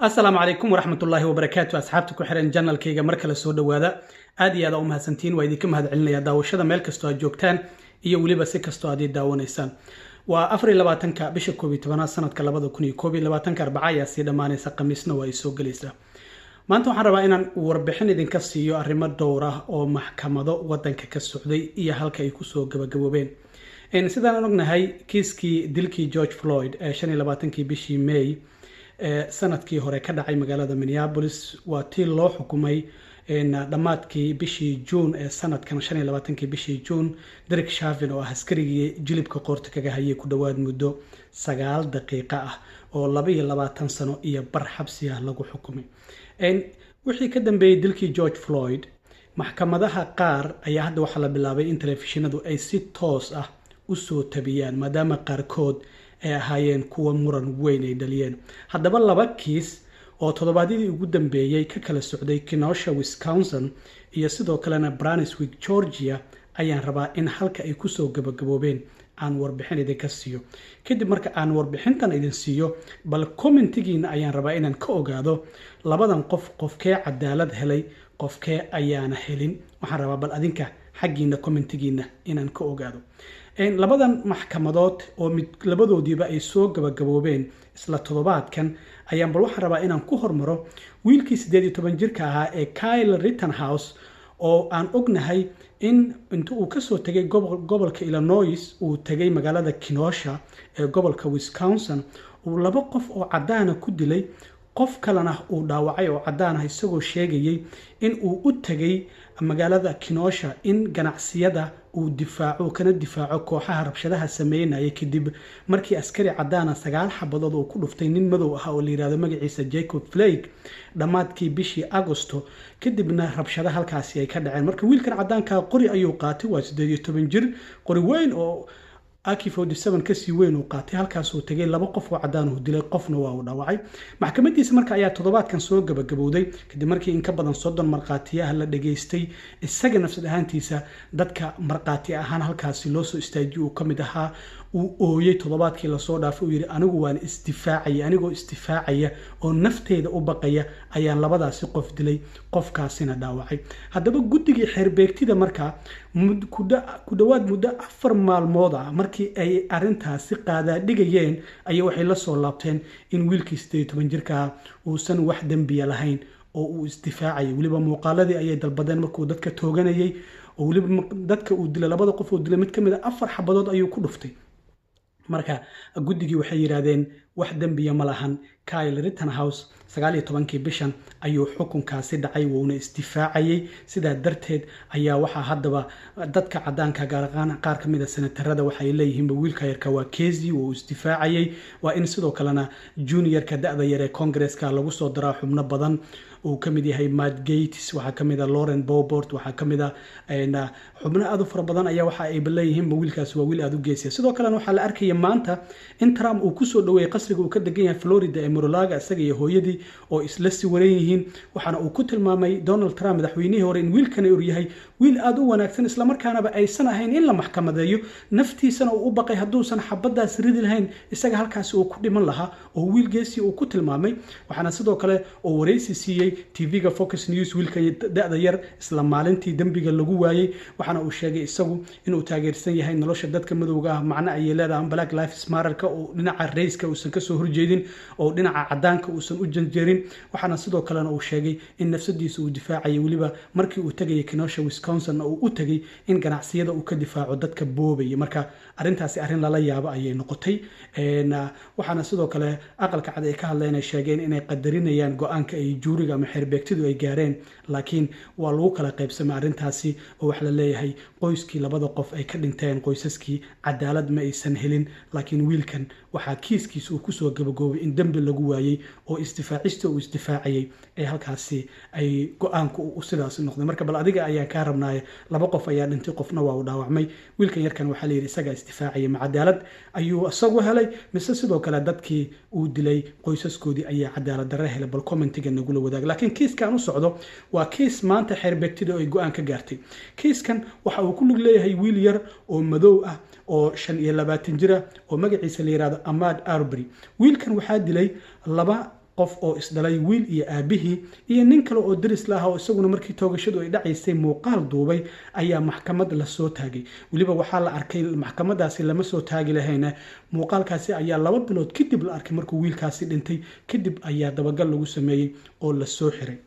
السلام عليكم ورحمة الله وبركاته أصحابتكم حرين جنرال كيجا مركل السود وهذا آدي هذا هسنتين ويديكم هذا علنا يا داوشة ملك استوى جوكتان يولي بس كستوى دي داون إنسان وأفري لباتنك بش كوبي تبنا سنة كلبض كوني كوبي لباتنك أربعة يا سيدة ماني سقميسنا ويسوق جلسة ما أنتم حربا إن وربحني دين كسيو الرماد دورة أو محكمة ودنك كالسعودي إيا هالك يكسو جبين إن سيدنا نقولنا هاي كيسكي ديلكي جورج فلويد شاني لباتنكي بشي ماي sanadkii hore ka dhacay magaalada Minneapolis waa tii loo xukumay dhamaadkii bishii June ee sanadkan 25 bishii June Derek Chauvin oo askarigii jilibka qoorta kaga hayay ku dhawaad muddo 9 daqiiqo ah oo 22 sano iyo bar xabsi ah lagu xukumay wixii ka dambeeyay dilkii George Floyd maxkamadaha qaar ayaa hadda waxa la bilaabay in telefishinadu ay si toos ah u soo tabiyaan maadaama qaarkood ay ahaayeen kuwa muran weyn ay dhaliyeen haddaba laba kiis oo toddobaadii ugu dambeeyay ka kala socday Kenosha Wisconsin iyo sidoo kalena Brunswick Georgia ayaan rabaa in halka ay ku soo gabagaboobeen aan warbixin idinka siiyo kadib marka aan warbixintan idin siiyo bal commentigiina ayaan rabaa inaan ka ogaado labadan qofkee cadaalad helay qofkee ayaana helin waxaan rabaa bal adinka xaqiina commentigiina inaan ka ogaado labadan maxkamadood oo mid labadoodiiba ay soo gabagaboobeen isla toddobaadkan ayaan bal waxaan rabaa inaan ku hormaro wiilkii 18 jirka ahaa ee Kyle Rittenhouse oo aan ognahay in inta uu ka soo tagay gobolka Illinois uu tagay magaalada Kenosha ee gobolka Wisconsin uu laba qof oo cadaan ku dilay qof kalena uu dhaawacay oo cadaan ah isagoo sheegayay in uu u tagay magaalada Kenosha in ganacsiyada uu difaaco kana difaaco kooxaha rabshadaha sameynaya kadib markii askari cadaan 9 xabadood oo ku dhuftay nin madow ah oo la yiraahdo magaciisa Jacob Flake dhamaadkii bishii Agosto kadibna rabshadaha halkaasi ay ka dhaceen marka wiilkan cadaanka qori ayuu qaatay waa 18 jir qori weyn oo AK47 kasii weyn uu qaatay halkaas uu tagay laba qof oo cadaan uu dilay qofna waa uu dhaawacay maxkamadiisa marka ayaa toddobaadkan soo gabagabowday kadib markii in ka badan 30 marqaatiyaha la dhageystay isaga nafsad ahaantiisa dadka marqaati ahaan halkaasi loo soo istaajiyay uu kamid ahaa uu ooyay toddobaadkii la soo dhaafay uu yiri anigu waan istifaacay anigoo istifaacaya oo nafteeda u baqaya ayaan labadaasi qof dilay qofkaasina dhaawacay haddaba guddigii xeerbeegtida marka ku dhawaad muddo 4 maalmood ah markii ay arintaasi qaada dhigayeen ayay waxay la soo laabteen in wiilkii 18 jirka uusan wax dambiya lahayn oo uu istifaacay waliba muuqaaladii ayay dalbadeen markuu dadka tooganayay oo waliba dadka uu dilay labada qof oo dilay mid kamid ah 4 xabadood ayuu ku dhuftay marka guddigii waxay yiraahdeen wax dambiya ma lahan Kyle Rittenhouse 19 bishan ayuu xukunkaasi dhacay wuuna istifaacayay sida darteed ayaa waxa haddaba dadka cadaanka qaar kamid ah senatarada waxay leeyihiin wiilka yarka waa Casey oo istifaacayay waa in sidoo kalena juniorka da'da yar ee Congress-ka lagu soo daraa xubno badan oo kamid yahay Matt Gaetz waxa kamid ah Lauren Boebert waxa kamid ah xubno aad u fara badan ayaa waxa ay leeyihiin wiilkaas waa wiil aad u geesiya sidoo kalena waxa la arkay maanta in Trump uu ku soo dhaweeyay qasriga uu ka degan yahay Florida ee Mar-a-Lago isaga iyo hooyadii oo isla si wareey yihiin waxaana uu ku tilmaamay Donald Trump madaxweynihii hore in wiilkan uu yahay wiil aad u wanaagsan isla markaana aysan ahayn in la maxkamadeeyo naftiisana uu u baqay haduusan xabadaas ridi lahayn isaga halkaas uu ku dhiman lahaa oo wiil geesi uu ku tilmaamay waxaana sidoo kale oo wareysi siiyay TV-ga Fox News wiilka da'da yar isla maalintii dambiga lagu waayay waxaana uu sheegay isagu inuu taageersan yahay nolosha dadka madowga ah macna ay leedahay Black Lives Matter-ka oo dhinaca rayska uusan ka soo horjeedin oo dhinaca cadaanka uusan u janjeerin waxaana sidoo kalena uu sheegay in nafsadiisa uu difaacay waliba markii uu tagay Kenosha Wisconsin oo uu tagay in ganacsiyada uu ka difaaco dadka boobay marka arintaasi arin lala yaabo ayay noqotay waxaana sidoo kale aqalka cad ay ka hadlayeen sheegeen inay qadarinayaan go'aanka ay juuriga ama xeerbeegtidu ay gaareen laakiin waa lagu kala qaybsamay arintaasi oo wax la leeyahay qoyskii labada qof ay ka dhinteen qoysaskii cadaalad ma aysan helin laakiin wiilkan waxa kiiskiisa uu ku soo gabagoobay in dambi lagu waayay oo istifaacista uu istifaacayay ee halkaasi ay go'aanku sidaas noqday marka bal adiga ayaa ka rabnaay laba qof ayaa dhintay qofna waa u dhaawacmay wiilkan yarkan waxa la yiri isaga istifaacayay ma cadaalad ayuu asagu helay mise sidoo kale dadkii uu dilay qoysaskoodii ayaa cadaalad darre helay bal commentiga nagu la wadaag laakiin kiiskan u socdo waa kiis maanta xeerbeegtida ay go'aan ka gaartay kiiskan waxa uu ku lug leeyahay wiil yar oo madow ah oo 25 jira oo magaciisa la yiraahdo Ahmaud Arbery wiilkan waxaa dilay laba qof oo isdhalay wiil iyo aabihii iyo nin kale oo daris lahaa oo isaguna markii toogashadu ay dhacaysay muuqaal duubay ayaa maxkamad lasoo taagay. weliba waxaa la arkay maxkamadaasi lama soo taagi lahayna muuqaalkaasi ayaa 2 bilood kadib la arkay markuu wiilkaasi dhintay, kadib ayaa dabagal lagu sameeyey oo la soo xiray.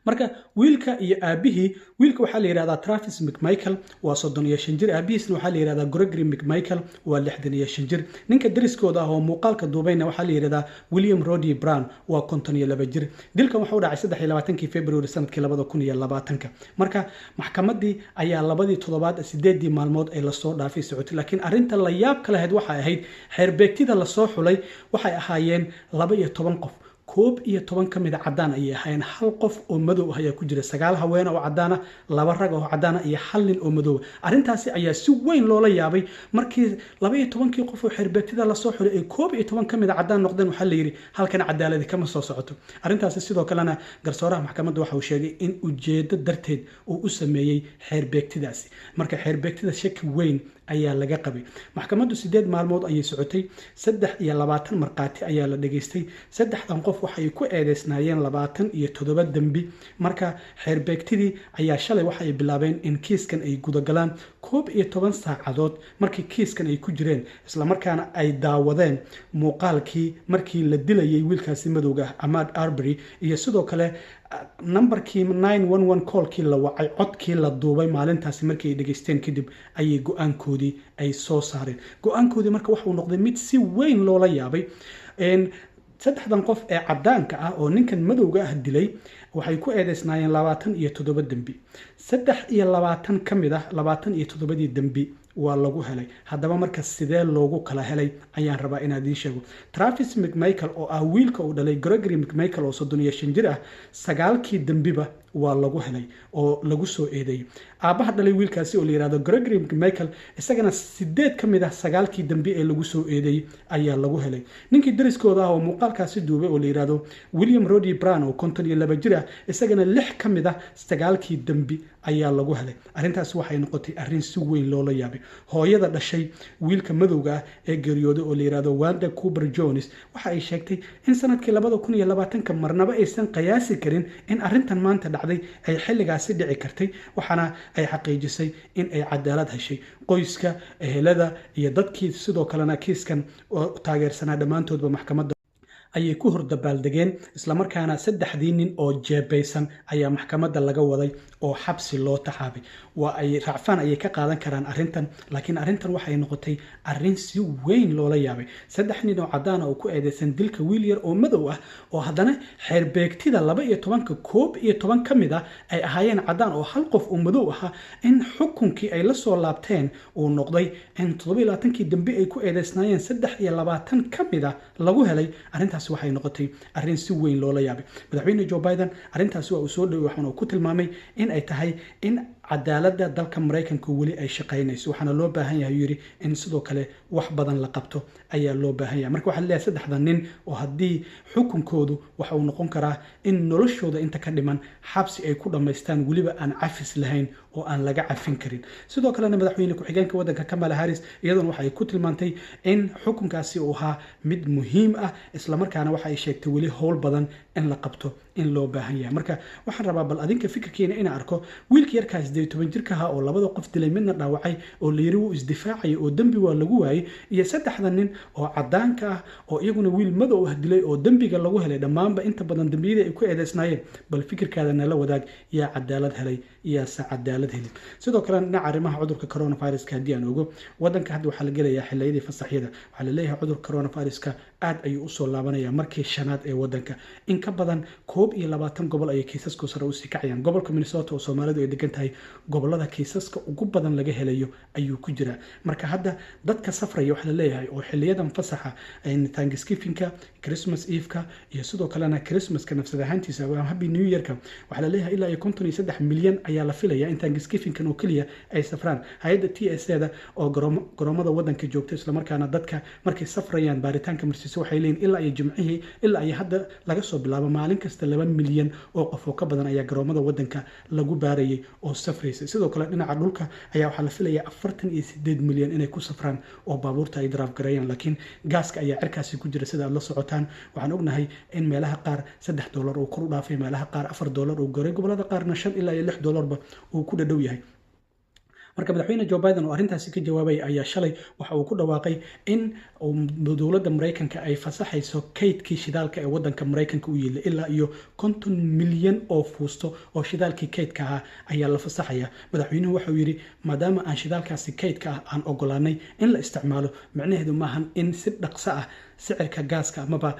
marka wiilka iyo aabihii, wiilka waxaa la yidhahdaa Travis McMichael waa 35 jir, aabihiisna waxaa la yidhahdaa Gregory McMichael waa 65 jir. ninka dariskooda ah oo muuqaalka duubayna waxaa la yidhahdaa William Rodney Brown waa 52 jir. dilkan waxa uu dhacay 23 February sanadkii 2020. marka maxkamadii ayaa 8 maalmood ay lasoo dhaafay socotay, laakiin arinta la yaab ka lahayd waxay ahayd xeerbeegtida lasoo xulay waxay ahaayeen 12 qof. 11 ka mid ah cadaan ayay ahaayeen, hal qof oo madow ah ayaa ku jira, 9 haween oo cadaan ah, 2 rag oo cadaan ah iyo 1 nin oo madow. arintaasi ayaa si weyn loola yaabay markii 12kii qof oo xeerbeegtida la soo xulay ay 11 ka mid ah cadaan noqdeen. waxaa la yiri halkan cadaalad kama soo socoto. arintaasi sidoo kalena garsooraha maxkamadda waxa uu sheegay in ujeedo darteed uu u sameeyay xeerbeegtidaasi. marka xeerbeegtida shaki weyn ayaa laga qabay. maxkamaddu 8 maalmood ayay socotay, 23 marqaati ayaa la dhageystay. 3 qof waxay ku eedeysnaayeen 27 dambi. marka xeerbeegtidii ayaa shalay waxay bilaabeen in kiiskan ay gudagalaan 11 saacadood markii kiiskan ay ku jireen, isla markaana ay daawadeen muuqaalkii markii la dilayay wiilkaasi madowga ah Ahmaud Arbery, iyo sidoo kale numberkii 911 callkii la wacay, codkii la duubay maalintaasi markii ay dhageysteen kadib ayay go-aankoodii ay soo saareen. go-aankoodii marka waxa uu noqday mid si weyn loola yaabay. 3 qof ee cadaanka ah oo ninkan madowga ah dilay waxay ku eedeysnaayeen 27 dambi. 23 ka mid ah 27 dambi waa lagu helay. haddaba marka sidee loogu kala helay ayaan rabaa inaan idiin sheego. Travis McMichael oo ah wiilka uu dhalay Gregory McMichael oo 35 jir ah, 9kii dambiba waa lagu helay oo lagu soo eedeeyay. aabaha dhalay wiilkaasi oo la yiraahdo Gregory McMichael isagana 8 ka mid ah 9kii dambi ee lagu soo eedeeyay ayaa lagu helay. ninkii dariskooda ah oo muuqaalkaasi duubay oo la yiraahdo William Rodney Brown oo 52 jir ah, isagana 6 ka mid ah 9kii dambi ayaa lagu helay. arintaas waxay noqotay arin si weyn loola yaabay. hooyada dhashay wiilka madowga ah ee geeriyooday oo la yiraahdo Wanda Cooper Jones waxa ay sheegtay in sanadkii 2020 marnaba aysan qiyaasi karin in arintan maanta dhacday ay xilligaasi dhici kartay, waxaana ay xaqiijisay in ay cadaalad heshay. qoyska, ehelada iyo dadkii sidoo kalena kiiskan oo taageersanaa dhammaantoodba maxkamadda ayay ku hordabaaldegeen, isla markaana 3 nin oo jeebaysan ayaa maxkamadda laga waday oo xabsi loo taxaabay. waa ay racfaan ayay ka qaadan karaan arintan, laakiin arintan waxay noqotay arin si weyn loola yaabay. 3 nin oo cadaan ah oo ku eedeysan dilka wiil yar oo madow ah oo haddana xeerbeegtida 12 ka mid ah ay ahaayeen cadaan oo hal qof oo madow ah, in xukunkii ay la soo laabteen uu noqday in 27kii dambi ay ku eedeysnaayeen 23 ka mid ah lagu helay. arintaasi waxay noqotay arin si weyn loola yaabay. madaxweyne Joe Biden arintaasi waa uu soo dhaway, waxaana uu ku tilmaamay in ay tahay in cadaaladda dalka Mareykanka weli ay shaqaynayso, waxaana loo baahan yahay yiri in sidoo kale wax badan la qabto ayaa loo baahan yahay. marka waxa la leeyahay 3 nin oo haddii xukunkoodu waxa uu noqon karaa in noloshooda inta ka dhiman xabsi ay ku dhamaystaan, weliba aan cafis lahayn oo aan laga cafin karin. sidoo kalena madaxweyne ku-xigeenka waddanka Kamala Harris iyaduna waxay ku tilmaantay in xukunkaasi uu ahaa mid muhiim ah, isla markaana waxa ay sheegtay weli howl badan in la qabto in loo baahan yahay. marka waxaan rabaa bal adinka fikirkeena inaan arko wiilka yarkaas 18 jirka ah oo 2 qof dilay midna dhaawacay oo la yiri uu isdifaacay oo dambi waa lagu waayay, iyo 3 nin oo cadaanka ah oo iyaguna wiil madow ah dilay oo dambiga lagu helay. dhammaanba inta badan dambiyada ay ku eedeysnaayeen. bal fikirkaada nala wadaag, yaa cadaalad helay yaa cadaalad helin. sidoo kale dhinaca arrimaha cudurka coronavirus haddii aan ogo, waddanka hadda waxaa la gelayaa xiliyadii fasaxyada. waxaa la leeyahay cudurka coronavirus aad ayuu u soo laabanaya markii shanaad ee waddanka. in ka badan 21 gobol ayay kiisasku sare u sii kacayaan. gobolka Minnesota oo Soomaalidu ay degan tahay gobolada kiisaska ugu badan laga helayo ayuu ku jiraa. marka hadda dadka safraya waxaa la leeyahay oo xiliyadan fasaxa Thanksgiving-ka, Christmas Eve-ka iyo sidoo kalena Christmas-ka nafsad ahaantiisa waa Happy New Year-ka, waxaa la leeyahay ilaa 53 milyan ayaa la filayaa inta Thanksgiving-kan oo kaliya ay safraan. Hay'adda TSA-da oo garoomada wadanka joogta isla markaana dadka markay safrayaan baaritaanka marsiiso waxay leeyihiin ilaa ay jimcihii ilaa ay hadda laga soo bilaabo maalin kasta 2 milyan oo qof oo ka badan ayaa garoomada wadanka lagu baarayay oo safraysay. sidoo kale dhinaca dhulka ayaa waxaa la filayaa 48 milyan inay ku safraan oo baabuurta ay drive gareeyaan, laakiin gaaska ayaa cirkaasi ku jira sida aad la socotaan. waxaan ognahay in meelaha qaar $3 uu kor u dhaafay, meelaha qaar $4 uu garay, gobolada qaarna $5 ilaa $6 uu ku dhadhow yahay. marka madaxweyne Joe Biden oo arrintaasi ka jawaabay ayaa shalay waxa uu ku dhawaaqay in dowladda Mareykanka ay fasaxayso kaydkii shidaalka ee wadanka Mareykanka u yeelay ilaa iyo 50 milyan oo fuusto oo shidaalkii kaydka ah ayaa la fasaxaya. madaxweynuhu waxa uu yiri maadaama aan shidaalkaasi kaydka ah aan ogolaanay in la isticmaalo, macnaheedu maahan in si dhaqso ah sicirka gaaska amaba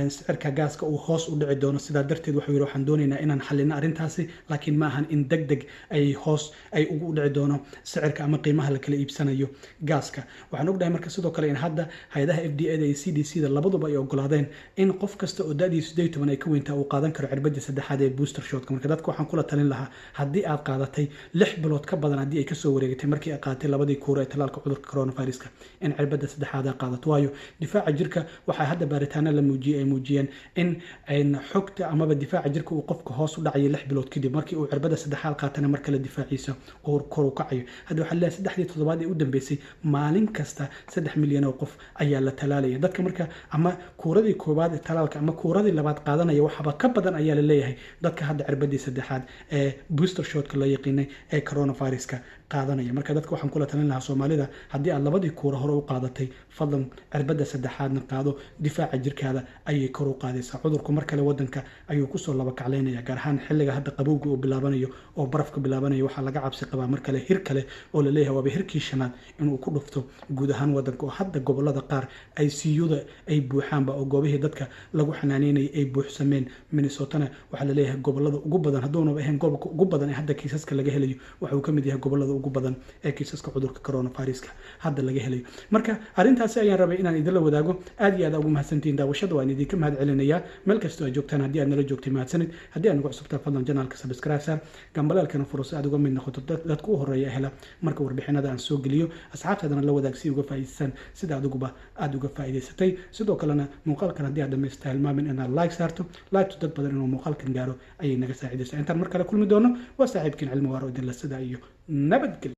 sicirka gaaska uu hoos u dhici doono. sidaa darteed waxa uu yiri waxaan doonaynaa inaan xalino arrintaasi, laakiin maahan in degdeg ay hoos ay ugu dhici doono sicirka ama qiimaha la kala iibsanayo gaaska. waxaan ognahay marka sidoo kale in hadda hay'adaha FDA-da iyo CDC-da labaduba ay ogolaadeen in qof kasta oo da'diisu 18 ay ka weyntaa uu qaadan karo cirbadii saddexaad ee booster shot-ka. marka dadka waxaan kula talin lahaa haddii aad qaadatay 6 bilood ka badan haddii ay ka soo wareegatay markii ay qaadatay labadii kuur ee talaalka cudurka coronavirus-ka, in cirbada saddexaad aad qaadato, waayo difaaca jirka waxaa hadda baaritaano la muujiyay ay muujiyeen in xogta amaba difaaca jirka uu qofka hoos u dhacayo 6 bilood kadib markii uu cirbada saddexaad qaatana mar kale difaaciisa uu kor u kacayo. hadda waxaa leeyahay 3 toddobaad ee u dambeysay maalin kasta 3 milyan oo qof ayaa la talaalaya. dadka marka ama kuuradii koowaad ee talaalka ama kuuradii labaad qaadanaya waxba ka badan ayaa la leeyahay dadka hadda cirbadii saddexaad ee booster shot-ka la yaqiinay ee coronavirus-ka qaadanaya. marka dadka waxaan kula talin lahaa Soomaalida haddii aad labadii kuura hore u qaadatay fadlan cirbada saddexaadna qaado, difaaca jirkaada ayay kor u qaadaysaa. cudurku mar kale wadanka ayuu kusoo laba kacleynaya, gaar ahaan xilliga hadda qabowga uu bilaabanayo oo barafka bilaabanayo. waxaa laga cabsi qabaa mar kale hir kale oo la leeyahay waaba hirkii shanaad inuu ku dhufto guud ahaan wadanka, oo hadda gobolada qaar ICU-da ay buuxaanba oo goobihii dadka lagu xanaaneynayay ay buuxsameen. Minnesota-na waxaa la leeyahay gobolada ugu badan hadduunaba ahayn gobolka ugu badan ee hadda kiisaska laga helayo waxa uu ka mid yahay gobolada ugu badan ee kiisaska cudurka coronavirus-ka hadda laga helayo. marka arrintaasi ayaan rabay inaan idinla wadaago. aad iyo aad ugu mahadsantihiin daawashada, waan idinka mahad celinayaa meel kastoo aad joogtaan. haddii aad nala joogtay mahadsanid, haddii aad nagu cusubtaa fadlan janaalka subscribe saar, gambalaalkana furo si aad uga mid noqoto dadka u horeeya hela marka warbixinada aan soo geliyo. asxaabtaadana la wadaag si uga faa'iideystaan sida adiguba aad uga faa'iideysatay. sidoo kalena muuqaalkan haddii aad dhamaysta hilmaamin inaad like saarto, like to dad badan inuu muuqaalkan gaaro ayay naga saacidaysaa. intaan mar kale kulmi doono waa saaxiibkiin cilmi waaro idinla sida iyo nabadgelyo.